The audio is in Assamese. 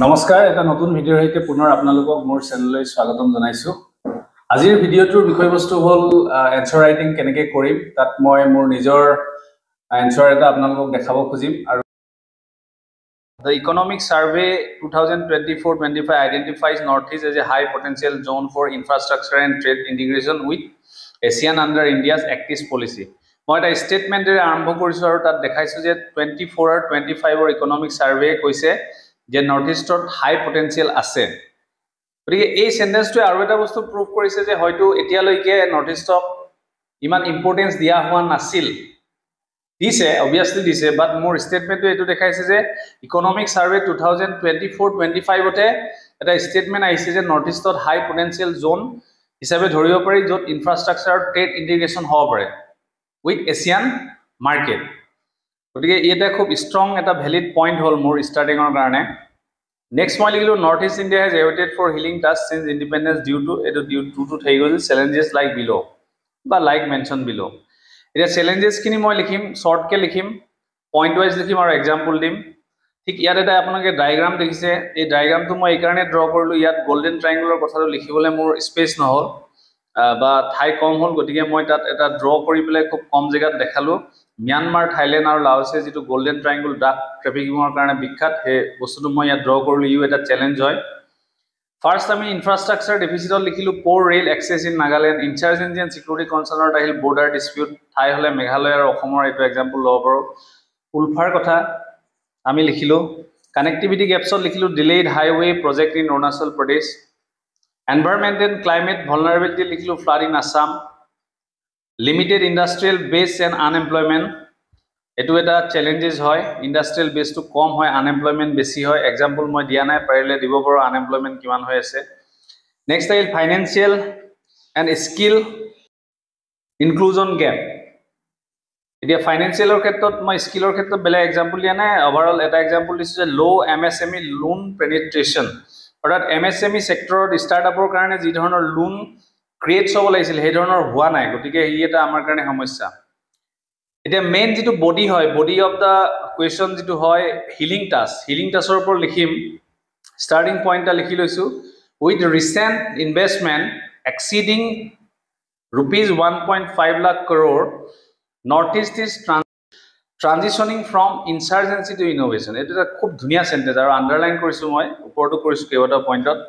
নমস্কাৰ এটা নতুন ভিডিঅ'ৰ সৈতে পুনৰ আপোনালোকক মোৰ চেনেললৈ স্বাগতম জনাইছো। আজিৰ ভিডিঅ'টোৰ বিষয়বস্তু হ'ল এনসাৰ ৰাইটিং কেনেকৈ কৰিম তাত মই মোৰ নিজৰ এনসাৰ এটা আপোনালোকক দেখাব খুজিম আৰু The Economic Survey 2024-25 identifies Northeast as a high potential zone for infrastructure and trade integration with ASEAN under India's Act East policy. মই এটা ষ্টেটমেণ্টেৰে আৰম্ভ কৰিছো আৰু তাত দেখাইছো যে 24 আৰু 25 ৰ ইকনমিক সাৰ্ভে কৈছে যে নৰ্থ ইষ্টত হাই পটেনশিয়াল আছে। গতিকে এই সেন্টেন্সটোৱে আৰু এটা বস্তু প্ৰুভ কৰিছে যে হয়তো এতিয়ালৈকে নৰ্থ ইষ্টক ইমান ইম্পৰ্টেন্স দিয়া হোৱা নাছিল। দিছে অবভিয়াসলি দিছে বাট মোৰ ষ্টেটমেন্টটো এটো দেখাইছে যে ইকনমিক সাৰ্ভে 2024-25 তে এটা ষ্টেটমেন্ট আহিছে যে নৰ্থ ইষ্টত হাই পটেনশিয়াল জোন হিচাপে ধৰিব পাৰি য'ত ইনফ্ৰাষ্ট্ৰাকচাৰ ট্ৰেড ইন্টিগ্ৰেশন হ'ব পাৰে উইথ এছিয়ান মাৰ্কেট। গতিকে এটা খুব ষ্ট্ৰং এটা ভ্যালিড পইণ্ট হ'ল মোৰ ষ্টাৰ্টিংৰ কাৰণে। নেক্সট মই লিখিলো north east India has evaded for healing task since independence due to થઈ গ'ল চ্যালেঞ্জেস লাইক বিলো বা লাইক মেনশন বিলো। এটা চ্যালেঞ্জেস কিনি মই লিখিম শৰ্টকে লিখিম পইণ্ট ওয়াইজ লিখিম আৰু এক্সাম্পল দিম। ঠিক ইয়াত এটা আপোনালোকে ডায়াগ্ৰাম দেখিছে এই ডায়াগ্ৰামটো মই এই কাৰণে ড্ৰ কৰিলো ইয়াত গোল্ডেন ট্ৰায়াঙ্গলৰ কথাটো লিখিবলৈ মোৰ স্পেচ নহল বা ঠাই কম হ'ল গতিকে মই তাত এটা ড্ৰ কৰি পেলাই খুব কম জায়গাত দেখালো। म्यांमार थाईलैंड और लाओसे जी गोल्डन ट्रायंगल डाक ट्रैफिकिंगर कारण विख्यात हे बस्तुটো মই ইয়াত ড্ৰ কৰিলো ইউ এটা চ্যালেঞ্জ হয়। ফাৰ্স্ট আমি ইনফ্ৰাষ্ট্ৰাকচাৰ ডেফিসিটত লিখিলো poor rail access in Nagaland insurgency and security কনসাৰ্নত আহিল বৰ্ডাৰ ডিসপিউট ঠাই হলে মেঘালয় আৰু অসমৰ এইটো এক্সাম্পল লব পাৰো। উলফাৰ কথা আমি লিখিলো কানেক্টিভিটি গেপছত লিখিলো delayed highway project in Arunachal Pradesh. Environment and climate vulnerability লিখিলো flood in Assam. Limited industrial base and unemployment এটো এটা চ্যালেঞ্জেস হয় ইন্ডাস্ট্রিয়াল বেস টু কম হয় আনএমপ্লয়মেন্ট বেছি হয় এক্সাম্পল মই দিয়া নাই পাৰিলে দিব পাৰো আনএমপ্লয়মেন্ট কিমান হৈ আছে। নেক্সট আহিল financial and skill inclusion gap. এতিয়া ফাইনান্সিয়ালৰ ক্ষেত্ৰত মই স্কিলৰ ক্ষেত্ৰত বেলেগ এক্সাম্পল দিয়া নাই ওভাৰঅল এটা এক্সাম্পল দিছো যে লো এমএসএমই লোন পেনিট্ৰেশন অৰ্থাৎ এমএসএমই সেক্টৰত ষ্টাৰ্টআপৰ কাৰণে যি ধৰণৰ লোন ক্ৰিয়েট হ'ব লাগিছিল সেই ধৰণৰ হোৱা নাই গতিকে ই এটা আমাৰ কাৰণে সমস্যা। এটা মেইন যেটো বডি হয় বডি অফ দা কোৱেশ্চন যেটো হয় হিলিং টাস্কৰ ওপৰত লিখিম ষ্টাৰ্টিং পইণ্টটা লিখি লৈছো with recent investment exceeding rupees 1.5 lakh crore north east is transitioning from insurgency to innovation. এটা খুব ধুনীয়া সেন্টেন্স আৰু আন্ডাৰলাইন কৰিছো মই ওপৰটো কৰিছো কেইবাটা পইণ্টত।